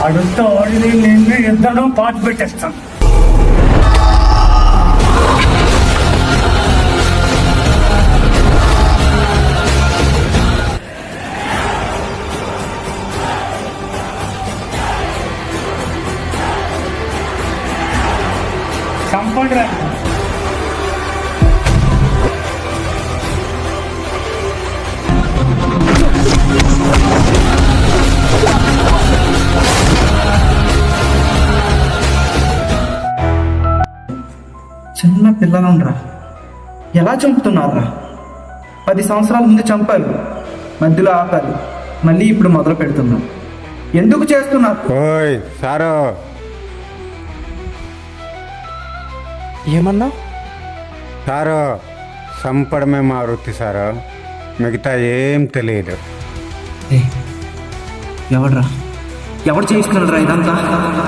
అడుగుతా ఆడిని నిన్ను ఇద్దరు పాతి పెట్టేస్తాను. చంపండి రా. చిన్న పిల్లలండ్రా, ఎలా చంపుతున్నారా? 10 సంవత్సరాల ముందు చంపారు, మధ్యలో ఆపారు, మళ్ళీ ఇప్పుడు మొదలు పెడుతున్నాం. ఎందుకు చేస్తున్నారు? ఓయ్ సారు, ఏమన్నా? సారు చంపడమే మా వృత్తి సారు, మిగతా ఏం తెలియదు. ఎవడ్రా? ఎవడు చేయిస్తున్నాడు రా ఇదంతా?